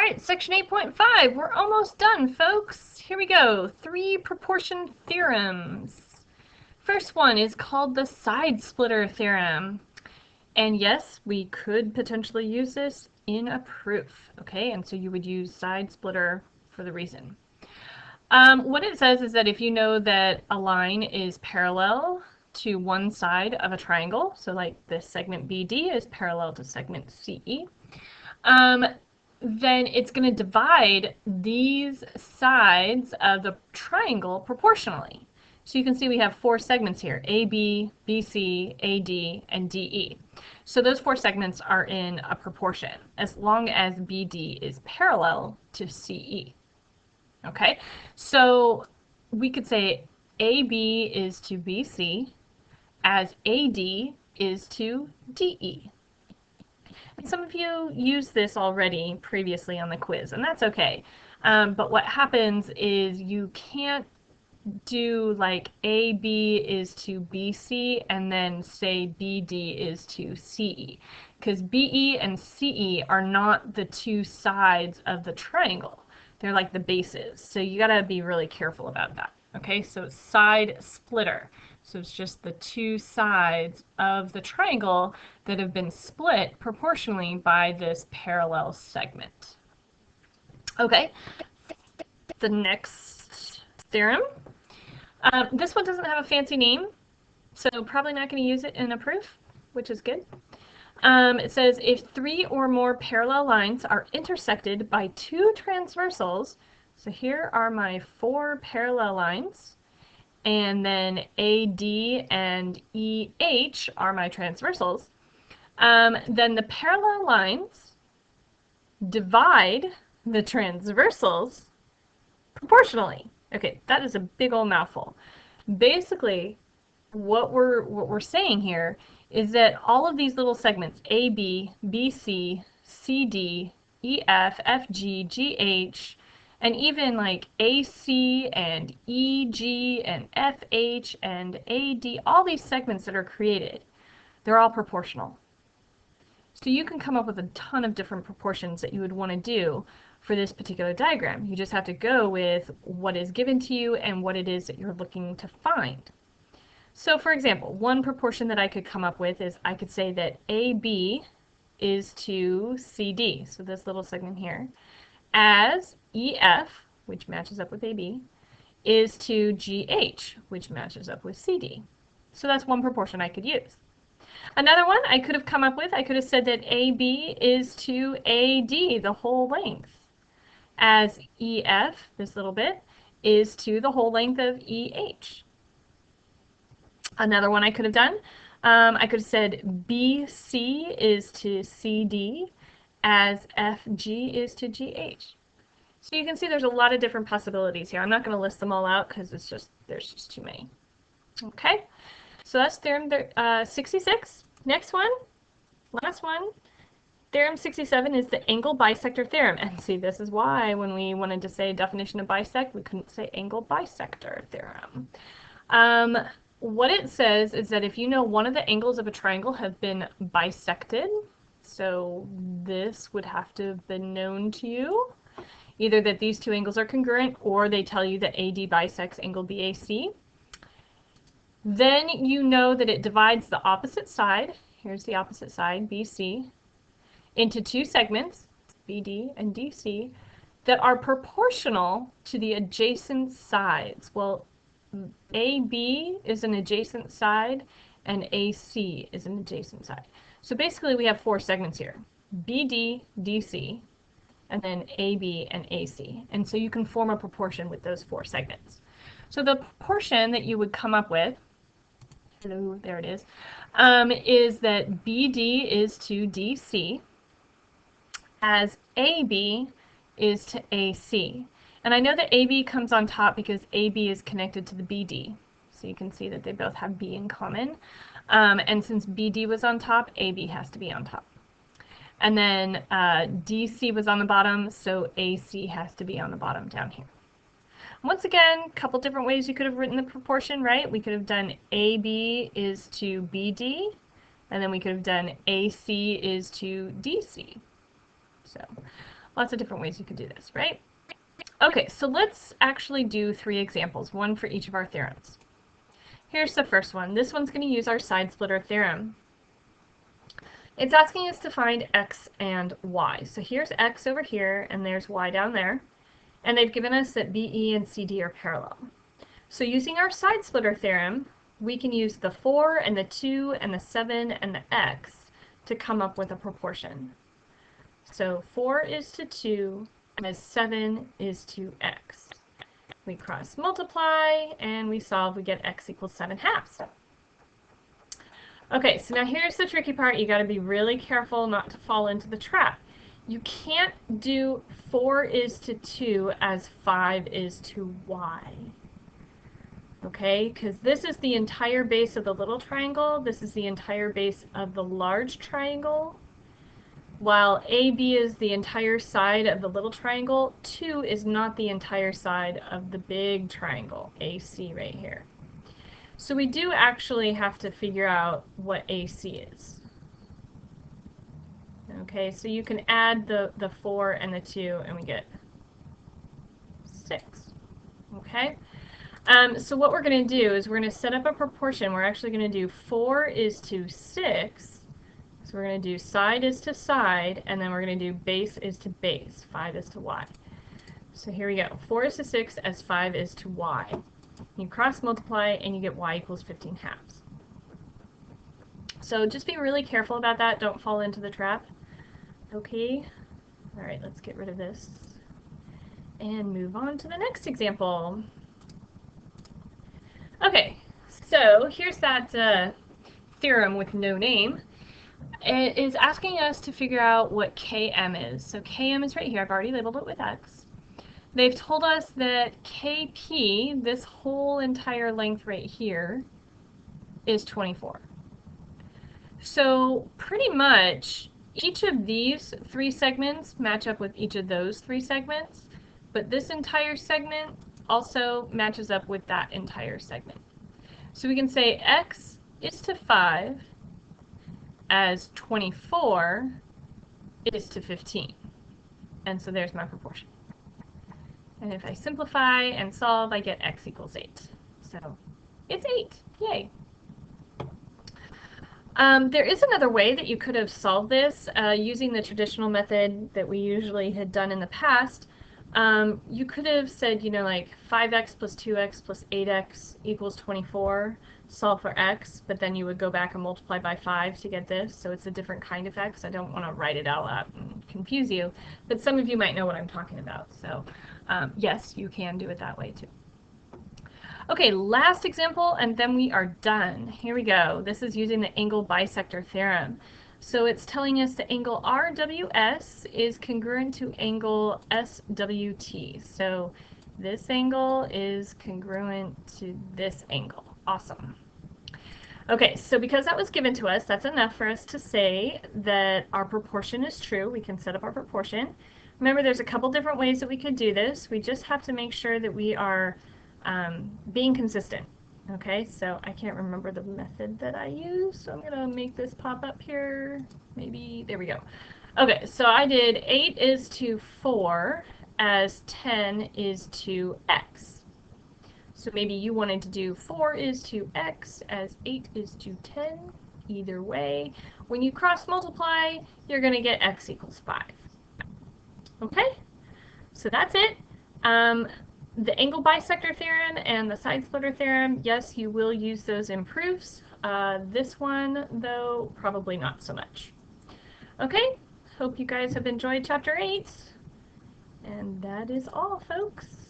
right, section 8.5. We're almost done, folks. Here we go. 3 proportion theorems. First one is called the side splitter theorem. And yes, we could potentially use this in a proof, okay? And so you would use side splitter for the reason. What it says is that if you know that a line is parallel to one side of a triangle, so like this segment BD is parallel to segment CE, then it's going to divide these sides of the triangle proportionally. So you can see we have 4 segments here, AB, BC, AD, and DE. So those 4 segments are in a proportion, as long as BD is parallel to CE. Okay, so we could say AB is to BC as AD is to DE. Some of you used this already previously on the quiz, and that's okay. But what happens is you can't do like AB is to BC and then say BD is to CE, because BE and CE are not the 2 sides of the triangle. They're like the bases. So you gotta be really careful about that. Okay, so it's side splitter. So it's just the 2 sides of the triangle that have been split proportionally by this parallel segment. Okay, the next theorem. This one doesn't have a fancy name, so probably not going to use it in a proof, which is good. It says if 3 or more parallel lines are intersected by 2 transversals, so here are my 4 parallel lines, and then AD and EH are my transversals, then the parallel lines divide the transversals proportionally. Okay, that is a big old mouthful. Basically, what we're saying here is that all of these little segments, AB, BC, CD, EF, FG, GH, and even like AC and EG and FH and AD, all these segments that are created, they're all proportional. So you can come up with a ton of different proportions that you would want to do for this particular diagram. You just have to go with what is given to you and what it is that you're looking to find. So for example, one proportion that I could come up with is I could say that AB is to CD, so this little segment here, as EF, which matches up with AB, is to GH, which matches up with CD. So that's one proportion I could use. Another one I could have come up with, I could have said that AB is to AD, the whole length, as EF, this little bit, is to the whole length of EH. Another one I could have done, I could have said BC is to CD as FG is to GH. So you can see there's a lot of different possibilities here. I'm not going to list them all out because there's just too many. Okay, so that's theorem 66. Next one, last one. Theorem 67 is the angle bisector theorem. And see, this is why when we wanted to say definition of bisect, we couldn't say angle bisector theorem. What it says is that if you know one of the angles of a triangle have been bisected, so this would have to have been known to you, either that these 2 angles are congruent or they tell you that AD bisects angle BAC, then you know that it divides the opposite side, here's the opposite side, BC, into 2 segments, BD and DC, that are proportional to the adjacent sides. Well, AB is an adjacent side and AC is an adjacent side. So basically we have 4 segments here, BD, DC, and then AB and AC. And so you can form a proportion with those 4 segments. So the proportion that you would come up with, hello, there it is that BD is to DC as AB is to AC. And I know that AB comes on top because AB is connected to the BD. So you can see that they both have B in common. And since BD was on top, AB has to be on top. And then DC was on the bottom, so AC has to be on the bottom down here. Once again, a couple different ways you could have written the proportion, right? We could have done AB is to BD, and then we could have done AC is to DC. So Lots of different ways you could do this, right? Okay, so let's actually do 3 examples, one for each of our theorems. Here's the first one. This one's going to use our side splitter theorem. It's asking us to find x and y. So here's x over here, and there's y down there. And they've given us that BE and CD are parallel. So using our side splitter theorem, we can use the 4 and the 2 and the 7 and the x to come up with a proportion. So 4 is to 2 as 7 is to x. We cross multiply and we solve, we get x equals 7/2. Okay, so now here's the tricky part. You got to be really careful not to fall into the trap. You can't do 4 is to 2 as 5 is to y. Okay, because this is the entire base of the little triangle. This is the entire base of the large triangle. While AB is the entire side of the little triangle, 2 is not the entire side of the big triangle, AC right here. So we do actually have to figure out what AC is. Okay, so you can add the 4 and the 2 and we get 6. Okay, so what we're going to do is we're going to set up a proportion. We're actually going to do 4 is to 6. So we're going to do side is to side, and then we're going to do base is to base, 5 is to y. So here we go, 4 is to 6 as 5 is to y. You cross multiply and you get y equals 15/2. So just be really careful about that, don't fall into the trap. Okay, all right, let's get rid of this and move on to the next example. Okay, so here's that theorem with no name. It is asking us to figure out what Km is. So Km is right here. I've already labeled it with X. They've told us that Kp, this whole entire length right here, is 24. So pretty much each of these 3 segments match up with each of those 3 segments, but this entire segment also matches up with that entire segment. So we can say X is to 5 as 24 is to 15. And so there's my proportion. And if I simplify and solve, I get x equals 8. So it's 8. Yay. There is another way that you could have solved this using the traditional method that we usually had done in the past. You could have said, you know, like 5x plus 2x plus 8x equals 24, solve for x, but then you would go back and multiply by 5 to get this, so it's a different kind of x. I don't want to write it all out and confuse you, but some of you might know what I'm talking about, so yes, you can do it that way too. Okay, last example, and then we are done. Here we go. This is using the angle bisector theorem. So it's telling us the angle RWS is congruent to angle SWT. So this angle is congruent to this angle. Awesome. Okay, so because that was given to us, that's enough for us to say that our proportion is true. We can set up our proportion. Remember, there's a couple different ways that we could do this. We just have to make sure that we are being consistent. Okay, so I can't remember the method that I use, so I'm going to make this pop up here. Maybe, there we go. Okay, so I did 8 is to 4 as 10 is to x. So maybe you wanted to do 4 is to x as 8 is to 10. Either way, when you cross multiply, you're going to get x equals 5. Okay, so that's it. The angle bisector theorem and the side splitter theorem, yes, you will use those in proofs. This one, though, probably not so much. Okay, hope you guys have enjoyed Chapter 8. And that is all, folks.